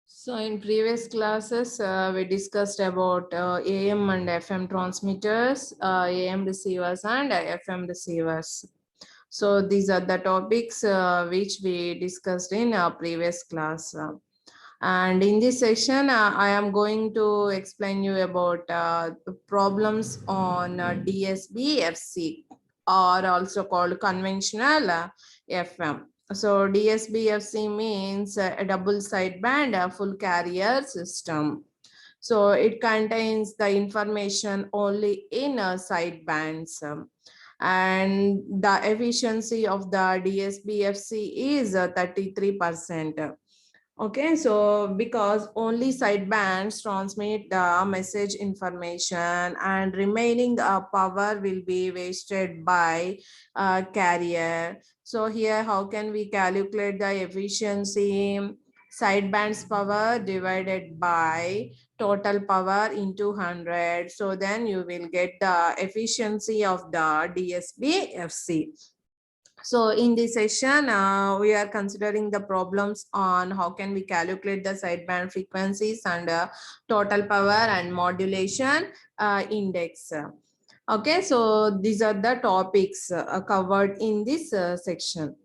So in previous classes, we discussed about AM and FM transmitters, AM receivers and FM receivers. So these are the topics which we discussed in our previous class. And in this section, I am going to explain you about the problems on DSB FC, or also called conventional FM. So DSB-FC means a double sideband full carrier system. So it contains the information only in sidebands. And the efficiency of the DSB-FC is 33%. Okay, so because only sidebands transmit the message information and remaining power will be wasted by carrier. So here, how can we calculate the efficiency? Sidebands power divided by total power into 100. So then you will get the efficiency of the DSB FC. So in this session, we are considering the problems on how can we calculate the sideband frequencies and total power and modulation index. Okay, so these are the topics covered in this section.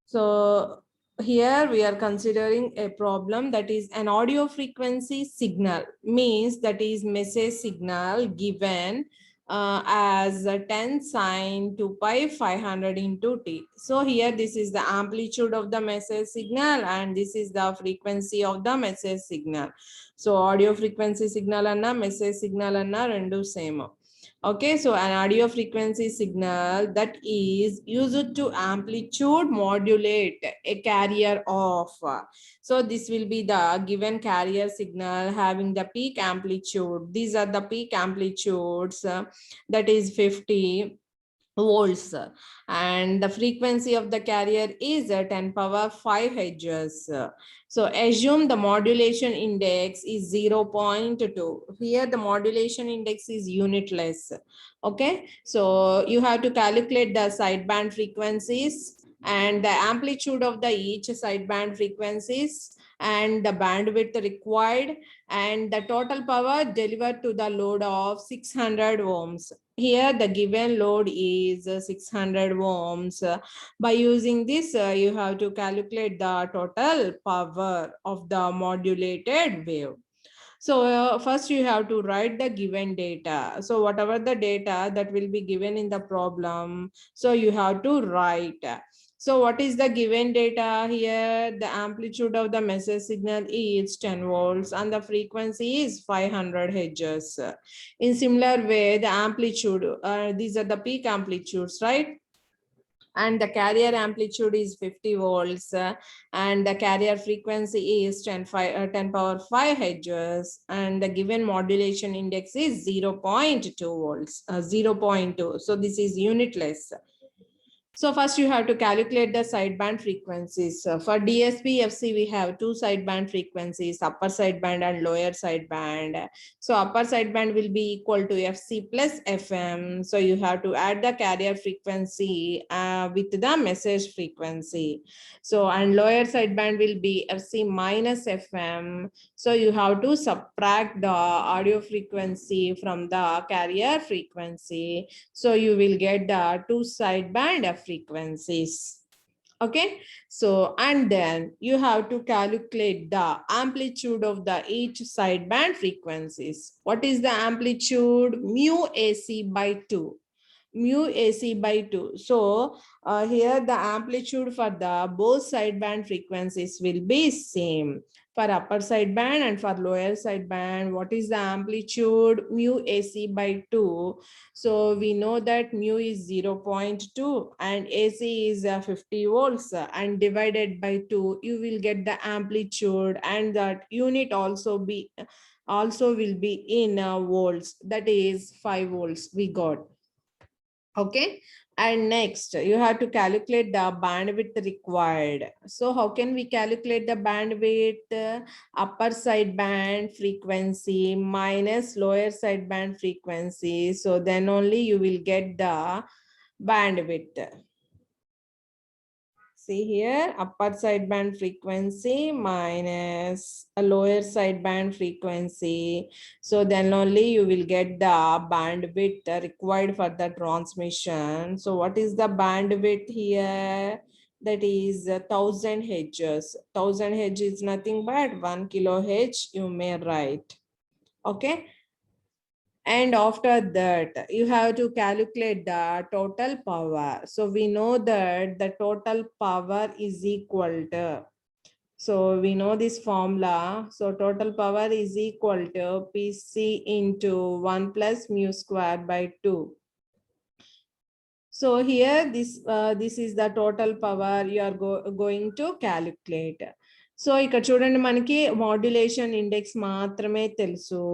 So here we are considering a problem that is an audio frequency signal, means that is message signal given as a 10 sine 2 pi 500 into t. So here this is the amplitude of the message signal and this is the frequency of the message signal. So audio frequency signal anna message signal anna rendu same. Okay, so an audio frequency signal that is used to amplitude modulate a carrier of. So this will be the given carrier signal having the peak amplitude. These are the peak amplitudes that is 50 volts and the frequency of the carrier is 10 power 5 hertz. So assume the modulation index is 0.2. Here the modulation index is unitless. Okay, so you have to calculate the sideband frequencies and the amplitude of the each sideband frequencies and the bandwidth required and the total power delivered to the load of 600 ohms. Here the given load is 600 ohms. By using this, you have to calculate the total power of the modulated wave. So first you have to write the given data. So whatever the data that will be given in the problem, so you have to write. So what is the given data here? The amplitude of the message signal is 10 volts and the frequency is 500 hertz. In similar way, the amplitude, these are the peak amplitudes, right? And the carrier amplitude is 50 volts and the carrier frequency is 10 power 5 hertz and the given modulation index is 0.2 volts, 0.2. So this is unitless. So first you have to calculate the sideband frequencies. For DSB FC, we have two sideband frequencies, upper sideband and lower sideband. So upper sideband will be equal to FC plus FM. So you have to add the carrier frequency with the message frequency. So and lower sideband will be FC minus FM. So you have to subtract the audio frequency from the carrier frequency. So you will get the two sideband frequencies. Okay, so and then you have to calculate the amplitude of the each sideband frequencies. What is the amplitude? Mu AC by 2. Mu AC by 2. So here the amplitude for the both sideband frequencies will be same. For upper sideband and for lower sideband, what is the amplitude? Mu AC by 2. So we know that mu is 0.2 and AC is 50 volts and divided by 2, you will get the amplitude and that unit also will be in volts, that is 5 volts we got. Okay, and next you have to calculate the bandwidth required. So how can we calculate the bandwidth? Upper sideband frequency minus lower sideband frequency. So then only you will get the bandwidth. See here, upper sideband frequency minus a lower sideband frequency. So then only you will get the bandwidth required for the transmission. So what is the bandwidth here? That is 1000 Hz. 1000 Hz is nothing but 1 kilohertz, you may write. Okay. And after that, you have to calculate the total power. So we know that the total power is equal to, so we know this formula. So total power is equal to PC into 1 plus mu square by 2. So here this is the total power you are going to calculate. So ఇక్కడ చూడండి మనకి modulation index మాత్రమే తెలుసు,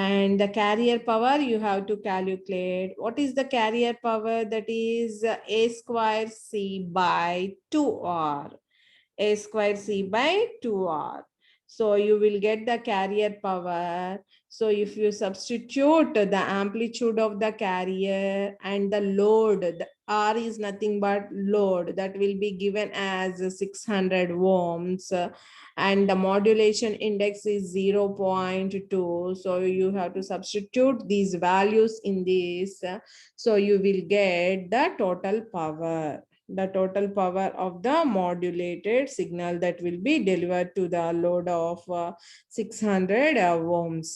and the carrier power you have to calculate. What is the carrier power? That is a square c by 2r. A square c by 2r. So you will get the carrier power. So if you substitute the amplitude of the carrier and the load, the R is nothing but load, that will be given as 600 ohms, and the modulation index is 0.2. So you have to substitute these values in this. So you will get the total power. The total power of the modulated signal that will be delivered to the load of 600 ohms.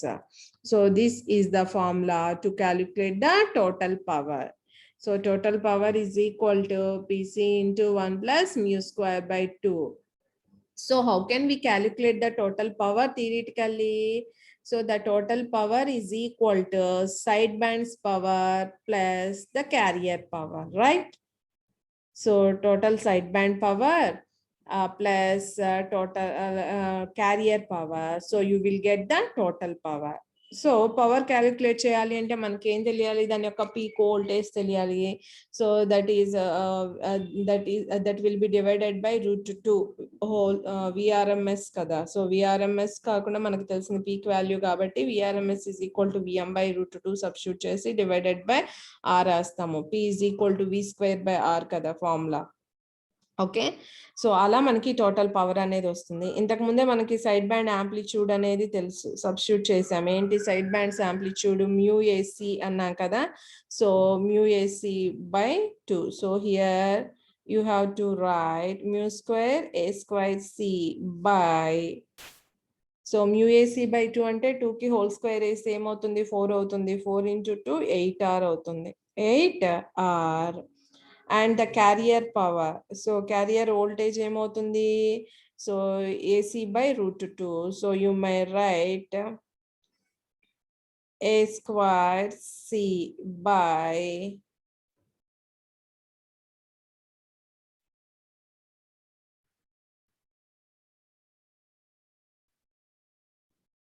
So this is the formula to calculate the total power. So total power is equal to PC into 1 plus mu square by 2. So how can we calculate the total power theoretically? So the total power is equal to sideband's power plus the carrier power, right? So total sideband power plus total carrier power. So you will get the total power. So power calculate cheyali ante manaki em teliyali, dani yokka peak voltage teliyali. So that will be divided by √2 whole VRMS kada. So VRMS kaakunda manaki telisina peak value kabatti VRMS is equal to VM by √2 substitute chesi divided by R rastamu. P is equal to V square by R kada formula. Okay. So అలా మనకి total power అనేది వస్తుంది. ఇంతకు ముందే మనకి side band amplitude అనేది తెలుసు, substitute చేసాం. ఏంటి side bands amplitude mu AC అన్నాం కదా. So mu AC by 2. So here you have to write mu square A square C by, so mu AC by 2 అంటే 2కి హోల్ స్క్వేర్ వేస్తే ఏమవుతుంది 4 అవుతుంది. 4 into 2 8R అవుతుంది, 8R. And the carrier power, so carrier voltage ఏమవుతుంది, so AC by √2. So you may write A square C by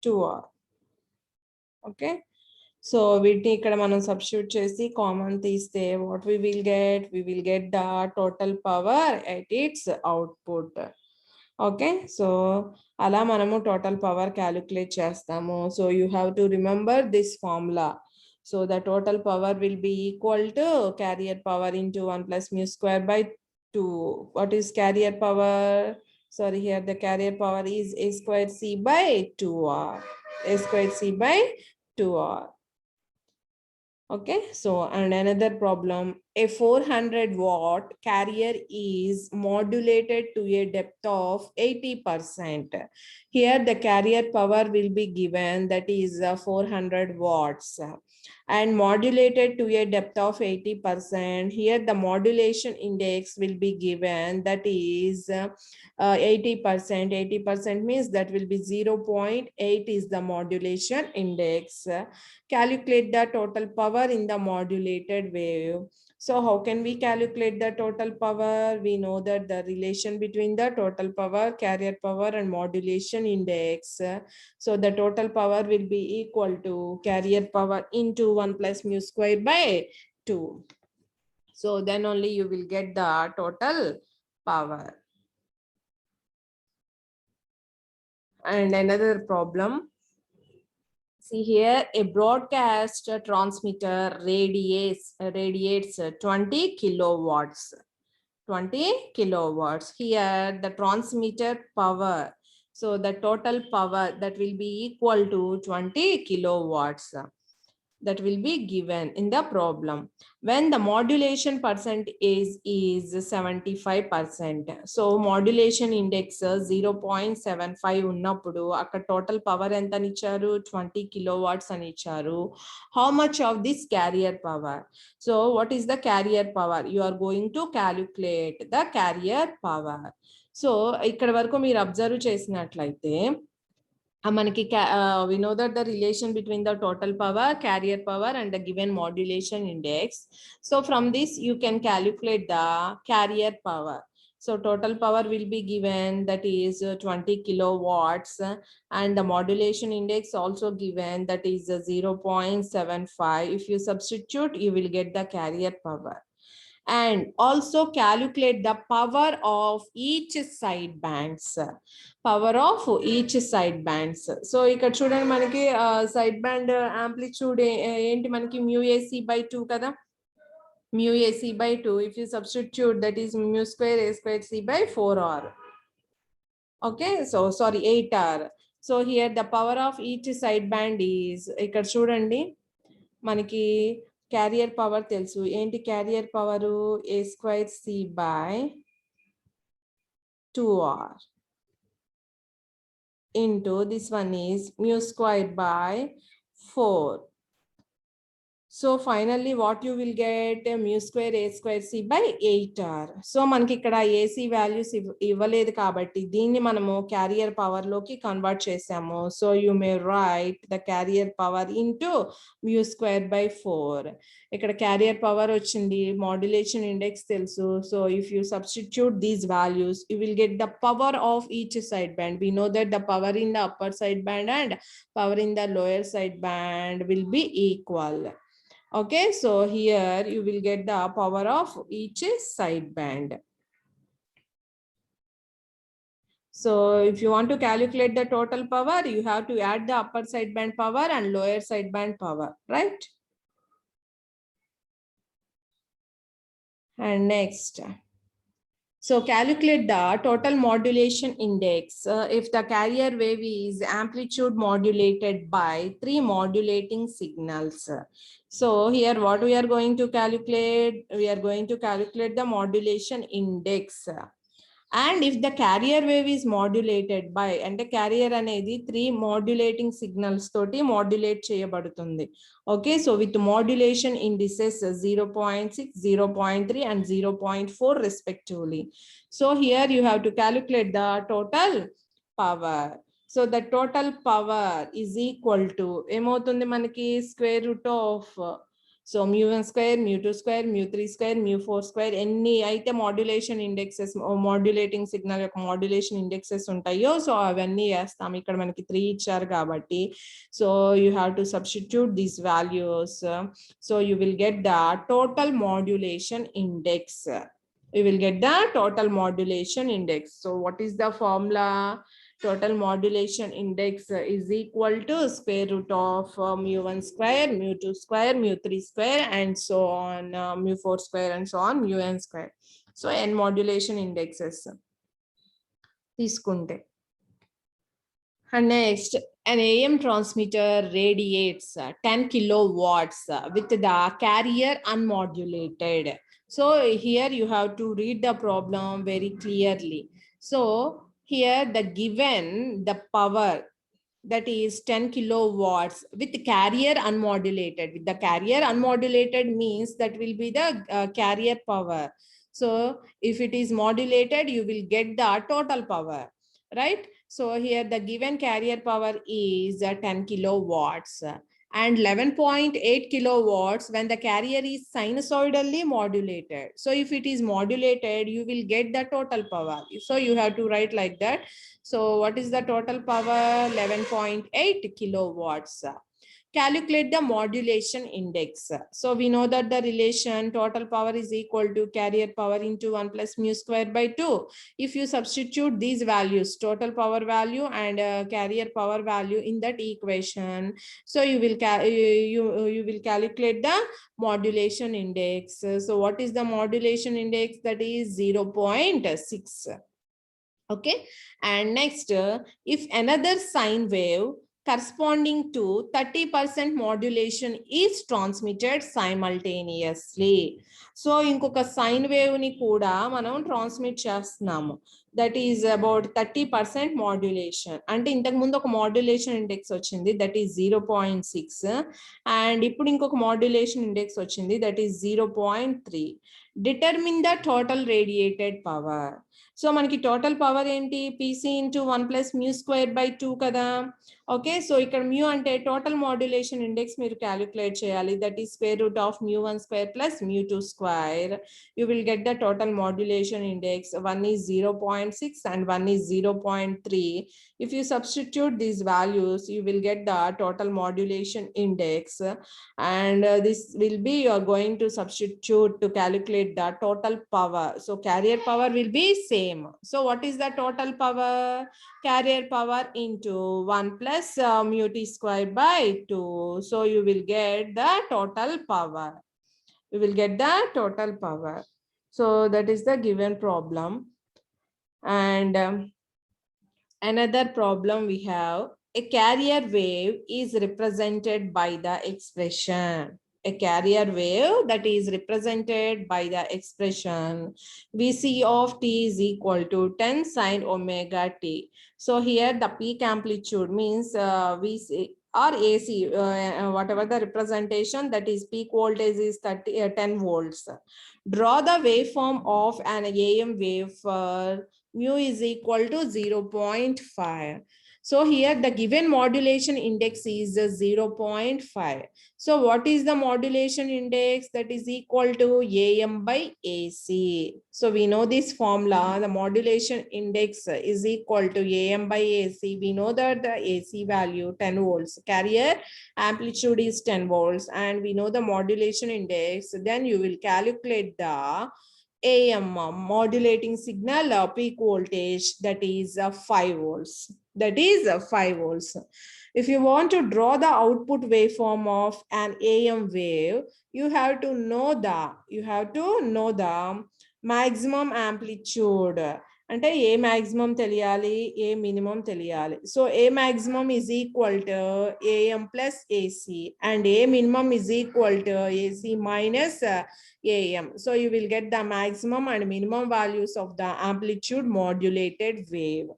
2R. Okay. So వీటిని ఇక్కడ మనం సబ్స్టిట్యూట్ చేసి కామన్ తీస్తే what we will get the total power at its output. Okay. So అలా మనము total power calculate చేస్తాము. So you have to remember this formula. So the total power will be equal to carrier power into 1 plus mu square by 2. What is carrier power? Sorry, here the carrier power is A square C by 2R. A square C by 2R. Okay, so and another problem, a 400 watt carrier is modulated to a depth of 80%. Here the carrier power will be given, that is 400 watts, and modulated to a depth of 80%. Here the modulation index will be given, that is 80%. 80% means that will be 0.8 is the modulation index. Calculate the total power in the modulated wave. So how can we calculate the total power? We know that the relation between the total power, carrier power and modulation index. So the total power will be equal to carrier power into 1 plus mu square by 2. So then only you will get the total power. And another problem, see here, a broadcast transmitter radiates 20 kilowatts. 20 kilowatts. Here the transmitter power. So the total power that will be equal to 20 kilowatts. That will be given in the problem when the modulation percent is 75%. So modulation index 0.75 ఉన్నప్పుడు అక్కడ total power ఎంత అని ఇచ్చారు 20 kilowatts అని ఇచ్చారు. How much of this carrier power? So what is the carrier power? You are going to calculate the carrier power. So ఇక్కడ వరకు మీరు అబ్జర్వ్ చేసినట్లయితే మనకి we know that the relation between the total power, carrier power and the given modulation index. So from this you can calculate the carrier power. So total power will be given, that is 20 kilowatts, and the modulation index also given, that is 0.75. If you substitute, you will get the carrier power. And also calculate the power of each side bands. Power of each side bands. So ఇక్కడ చూడండి మనకి side band amplitude ఏంటి మనకి mu AC by 2 కదా, mu AC by 2. If you substitute, that is mu square A square C by 4R. Okay, so sorry 8R. So here the power of each side band is, ఇక్కడ చూడండి మనకి carrier power తెలుసు. ఏంటి carrier power? A square C by 2R into this one is mu square by 4. So finally what you will get? Mu square A square C by 8R. So మనకి ఇక్కడ AC values ఇవ్వలేదు కాబట్టి దీన్ని మనము carrier power లోకి convert చేసాము. So you may write the carrier power into mu square by 4. ఇక్కడ carrier power వచ్చింది, modulation index తెలుసు. So if you substitute these values, you will get the power of each side band. We know that the power in the upper side band and power in the lower side band will be equal. Okay, so here you will get the power of each side band. So if you want to calculate the total power, you have to add the upper side band power and lower side band power, right? And next, so calculate the total modulation index if the carrier wave is amplitude modulated by 3 modulating signals. So here what we are going to calculate? We are going to calculate the modulation index. And if the carrier wave is modulated by, and the carrier anedi 3 modulating signals toti modulate cheyabadutundi. Okay, so with modulation indices 0.6, 0.3 and 0.4 respectively. So here you have to calculate the total power. So the total power is equal to emotundi manaki square root of so mu1 square, mu2 square, mu3 square, mu4 square, any aite modulation indexes modulating signal యొక్క modulation indexes ఉంటాయో so అవన్నీ వేస్తాం. ఇక్కడ మనకి 3 ఇచ్చారు కాబట్టి so you have to substitute these values. So you will get the total modulation index. You will get the total modulation index. So what is the formula? Total modulation index is equal to square root of mu1 square, mu2 square, mu3 square, and so on, mu4 square, and so on, mun square. So n modulation indexes. తీసుకుంటే. And next, an AM transmitter radiates 10 kilowatts with the carrier unmodulated. So here you have to read the problem very clearly. So here the given the power, that is 10 kilowatts with carrier unmodulated. With the carrier unmodulated means that will be the carrier power. So if it is modulated, you will get the total power, right? So here the given carrier power is 10 kilowatts and 11.8 kilowatts when the carrier is sinusoidally modulated. So if it is modulated, you will get the total power. So you have to write like that. So what is the total power? 11.8 kilowatts. calculate the modulation index. So we know that the relation total power is equal to carrier power into 1 plus mu square by 2. If you substitute these values, total power value and carrier power value in that equation, so you will you will calculate the modulation index. So what is the modulation index? That is 0.6. Okay, and next, if another sine wave corresponding to 30% modulation is transmitted simultaneously. So ఇంకొక sine wave ని కూడా మనం transmit చేస్తున్నాము. That is about 30% modulation. అంటే ఇంతకు ముందు ఒక modulation index వచ్చింది, that is 0.6, and ఇప్పుడు ఇంకొక modulation index వచ్చింది, that is 0.3. Determine the total radiated power. So మనకి టోటల్ పవర్ ఏంటి? PC into 1 plus mu square by 2 కదా. ఓకే, సో ఇక్కడ mu అంటే టోటల్ మాడ్యులేషన్ ఇండెక్స్ మీరు క్యాలిక్యులేట్ చేయాలి. That is square root of mu1 square plus mu2 square. You will get the total modulation index. One is 0.6 and one is 0.3. If you substitute these values, you will get the total modulation index, and this will be, you are going to substitute to calculate the total power. So carrier power will be same. So what is the total power? Carrier power into 1 plus mu t square by 2. So you will get the total power. You will get the total power. So that is the given problem. And another problem we have, a carrier wave is represented by the expression. A carrier wave that is represented by the expression Vc of t is equal to 10 sine omega t. So here the peak amplitude means Vc or AC, whatever the representation, that is peak voltage is 10 volts. Draw the waveform of an AM wave for mu is equal to 0.5. So here the given modulation index is 0.5. So what is the modulation index? That is equal to AM by AC. So we know this formula, the modulation index is equal to AM by AC. We know that the AC value 10 volts, carrier amplitude is 10 volts, and we know the modulation index. Then you will calculate the AM modulating signal peak voltage, that is 5 volts. That is 5 volts. If you want to draw the output waveform of an AM wave, you have to know the maximum amplitude. అంటే ఏ maximum తెలియాలి, ఏ minimum తెలియాలి. So A maximum is equal to AM plus AC, and A minimum is equal to AC minus AM. So you will get the maximum and minimum values of the amplitude modulated wave.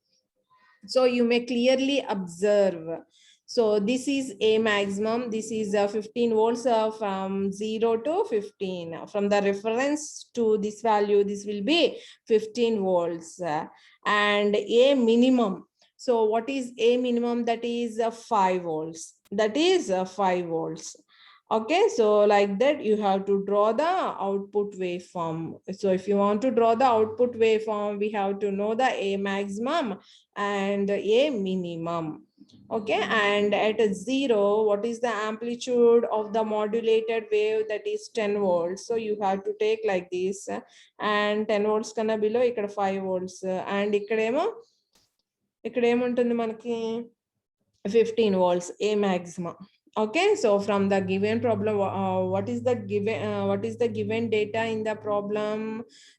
So you may clearly observe. So this is A maximum. This is 15 volts from 0 to 15. From the reference to this value, this will be 15 volts. And A minimum. So what is A minimum? That is 5 volts. That is 5 volts. Okay, so like that you have to draw the output waveform. So if you want to draw the output waveform, we have to know the A maximum and A minimum. Okay, and at 0, what is the amplitude of the modulated wave? That is 10 volts. So you have to take like this, and 10 volts kana below ikkada 5 volts, and ikkademo ఉంటుంది మనకి 15 volts A maximum. Okay, so from the given problem, what is the given data in the problem?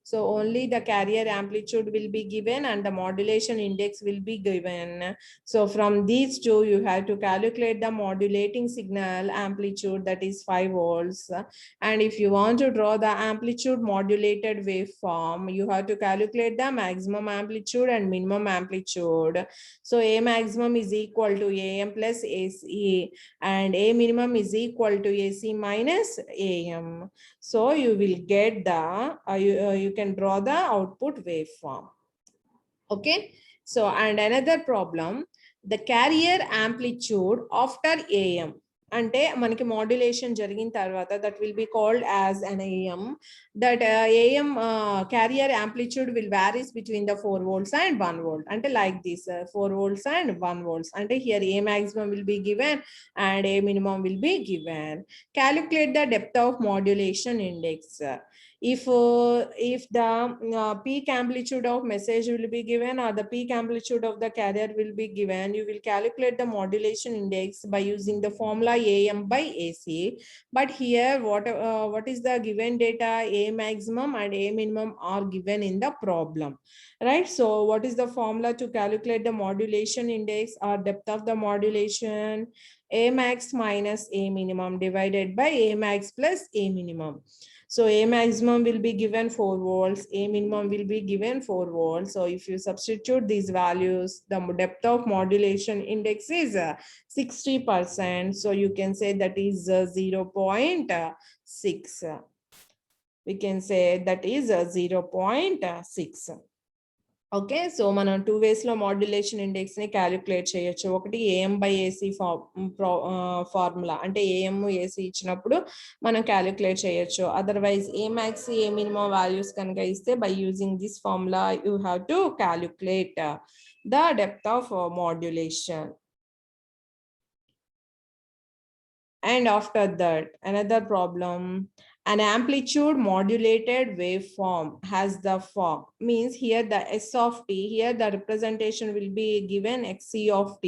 So only the carrier amplitude will be given and the modulation index will be given. So from these two, you have to calculate the modulating signal amplitude, that is 5 volts. And if you want to draw the amplitude modulated waveform, you have to calculate the maximum amplitude and minimum amplitude. So A maximum is equal to AM plus AC, and A minimum is equal to AC minus AM. So you will get the, you can draw the output waveform. Okay, so and another problem, the carrier amplitude after AM. అంటే మనకి modulation జరిగిన తర్వాత that will be called as an AM. That AM carrier amplitude will varies between the 4 volts and 1 volt. అంటే like this 4 volts and 1 volts. అంటే here A maximum will be given and A minimum will be given. Calculate the depth of modulation index. If the peak amplitude of message will be given or the peak amplitude of the carrier will be given, you will calculate the modulation index by using the formula AM by AC. But here what is the given data? A maximum and A minimum are given in the problem, right? So what is the formula to calculate the modulation index or depth of the modulation? A max minus A minimum divided by A max plus A minimum. So A maximum will be given 4 volts, A minimum will be given 4 volts. So if you substitute these values, the depth of modulation index is 60%. So you can say that is 0.6. We can say that is 0.6. Okay, so మనం 2 ways లో modulation index ని calculate చేయొచ్చు. ఒకటి AM by AC formula, అంటే AM AC ఇచ్చినప్పుడు మనం calculate చేయొచ్చు. Otherwise A max A minimum values కనుక ఇస్తే by using this formula you have to calculate the depth of modulation. And after that, another problem, an amplitude modulated waveform has the form, means here the S of t, here the representation will be given xc of t.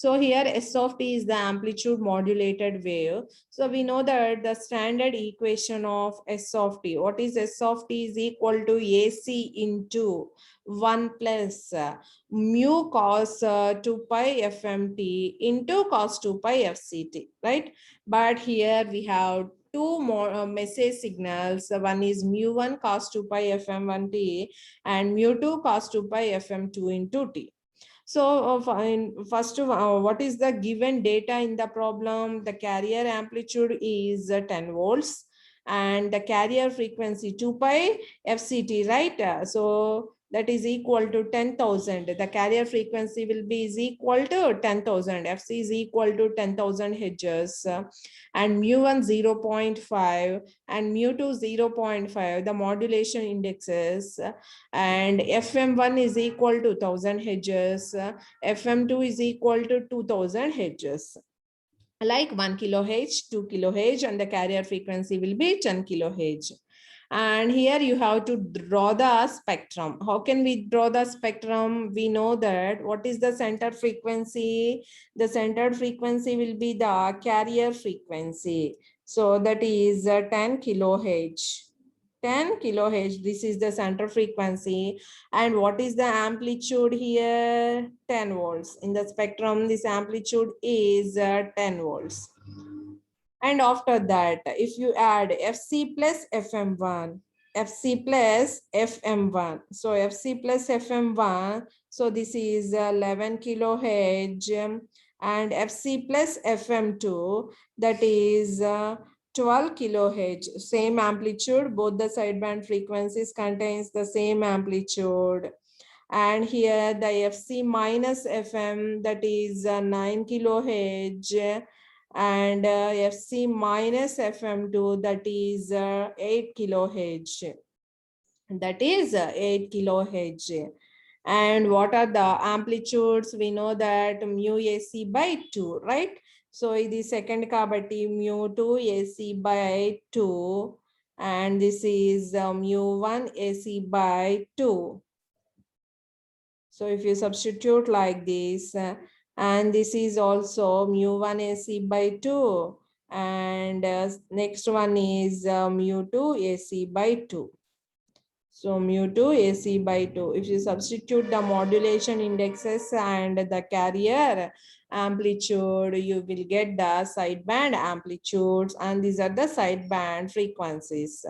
So here S of t is the amplitude modulated wave. So we know that the standard equation of S of t, what is S of t, is equal to AC into 1 plus mu cos 2 pi fmt into cos 2 pi fct, right? But here we have two more message signals. One is mu1 cos 2 pi fm1t and mu2 cos 2 pi fm2 into t. So first, what is the given data in the problem? The carrier amplitude is 10 volts and the carrier frequency 2 pi fct, right? So that is equal to 10,000. The carrier frequency will be is equal to 10,000. FC is equal to 10,000 hertz and mu1 0.5 and mu2 0.5, the modulation indexes, and FM1 is equal to 1000 hertz, FM2 is equal to 2000 hertz. Like 1 kilohertz, 2 kilohertz, and the carrier frequency will be 10 kilohertz. And here you have to draw the spectrum. How can we draw the spectrum? We know that what is the center frequency? The center frequency will be the carrier frequency. So that is 10 kilohertz. 10 kilohertz, this is the center frequency. And what is the amplitude here? 10 volts. In the spectrum, this amplitude is 10 volts. And after that, if you add FC plus FM1, FC plus FM1, so FC plus FM1, so this is 11 kilohertz, and FC plus FM2, that is 12 kilohertz, same amplitude, both the sideband frequencies contains the same amplitude. And here the FC minus FM, that is 9 kilohertz, and FC minus FM2, that is 8 kilohertz. That is 8 kilohertz. And what are the amplitudes? We know that mu AC by 2, right? So this second kabatti mu2 AC by 2, and this is mu1 AC by 2. So if you substitute like this, and this is also mu1 AC by 2, and next one is mu2 AC by 2. So mu2 AC by 2. If you substitute the modulation indexes and the carrier amplitude, you will get the sideband amplitudes, and these are the sideband frequencies.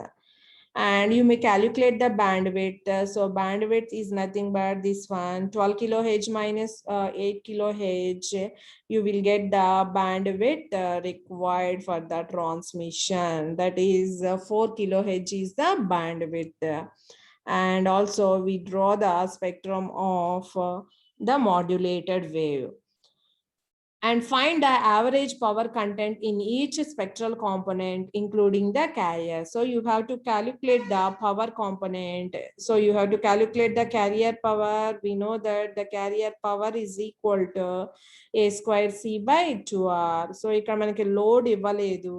And you may calculate the bandwidth. So bandwidth is nothing but this one, 12 kilohertz minus 8 kilohertz. You will get the bandwidth required for the transmission. That is 4 kilohertz is the bandwidth. And also we draw the spectrum of the modulated wave. and find the average power content in each spectral component, including the carrier. So you have to calculate the power component. So you have to calculate the carrier power. We know that the carrier power is equal to a square c by 2r. So ఇక్కడ మనకి load ఇవ్వలేదు.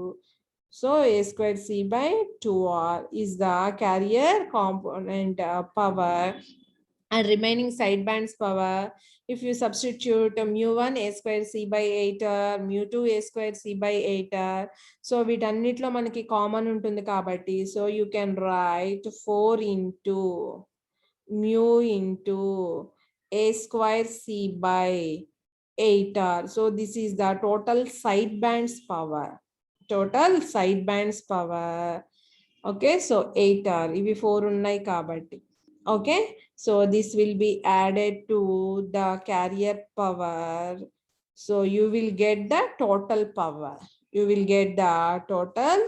So a square c by 2r is the carrier component power, and remaining sidebands power. If you substitute mu1 a square c by 8 mu2 a square c by 8 so వీటన్నిటిలో మనకి common ఉంటుంది కాబట్టి so you can write 4 into mu into a square c by 8 so this is the total sidebands power. Total sidebands power. Okay, so 8 ఇవి 4 ఉన్నాయి కాబట్టి. Okay, so this will be added to the carrier power. So you will get the total power. You will get the total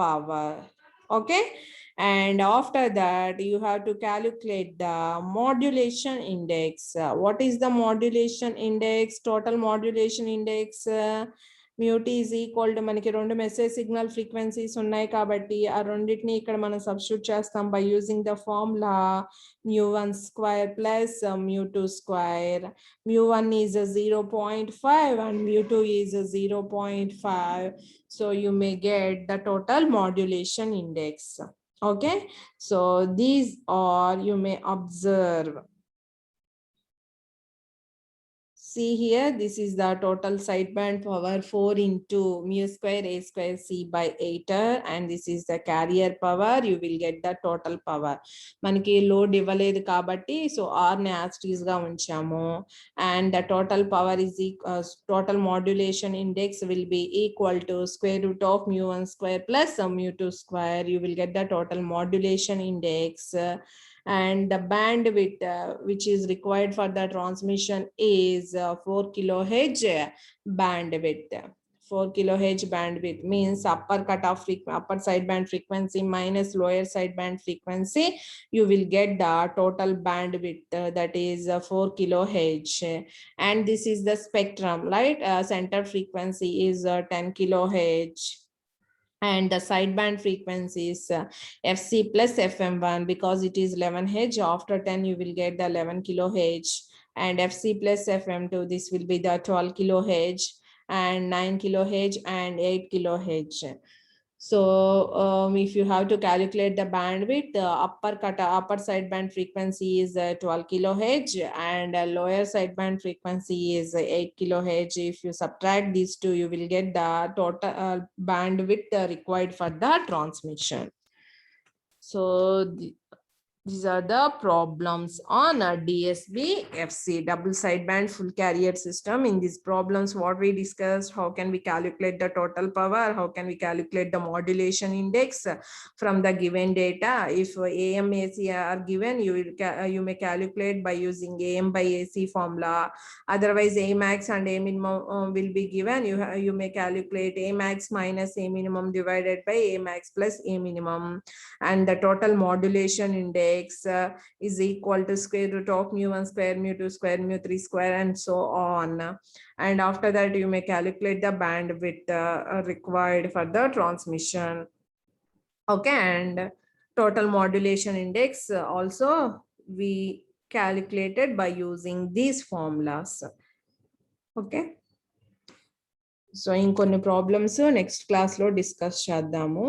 power. Okay, and after that you have to calculate the modulation index. What is the modulation index? Total modulation index. mu t is equal to మనకి రెండు message signal frequencies ఉన్నాయి కాబట్టి ఆ రెండిటిని ఇక్కడ మనం substitute చేస్తాం by using the formula mu1 square plus mu2 square. mu1 is a 0.5 and mu2 is a 0.5. So you may get the total modulation index. Okay, so these are you may observe. See here, this is the total sideband power 4 into mu square a square c by 8 and this is the carrier power. You will get the total power. మనకి load ఇవ్వలేదు కాబట్టి so r ని as it is గా ఉంచాము and the total power is total modulation index will be equal to square root of mu1 square plus mu2 square. You will get the total modulation index. And the bandwidth which is required for the transmission is 4 kilohertz bandwidth. 4 kilohertz bandwidth means upper cutoff upper sideband frequency minus lower sideband frequency. You will get the total bandwidth that is 4 kilohertz. And this is the spectrum, right? Center frequency is 10 kilohertz. And the sideband frequencies fc plus fm1 because it is 11 hertz. After 10 you will get the 11 kilohertz, and fc plus fm2 this will be the 12 kilohertz and 9 kilohertz and 8 kilohertz. So if you have to calculate the bandwidth, the upper sideband frequency is 12 kilohertz and lower sideband frequency is 8 kilohertz. If you subtract these two, you will get the total bandwidth required for the transmission. So these are the problems on a DSB FC double sideband full carrier system. In these problems, what we discussed, how can we calculate the total power? How can we calculate the modulation index from the given data? If AM, AC are given, you may calculate by using AM by AC formula. Otherwise, A max and A minimum will be given. You may calculate A max minus A minimum divided by A max plus A minimum. And the total modulation index is equal to square root of mu1 square, mu2 square, mu3 square, and so on. And after that, you may calculate the bandwidth required for the transmission. Okay, and total modulation index also we calculated by using these formulas. Okay, so in కొన్ని problems next class lo discuss చేద్దాము.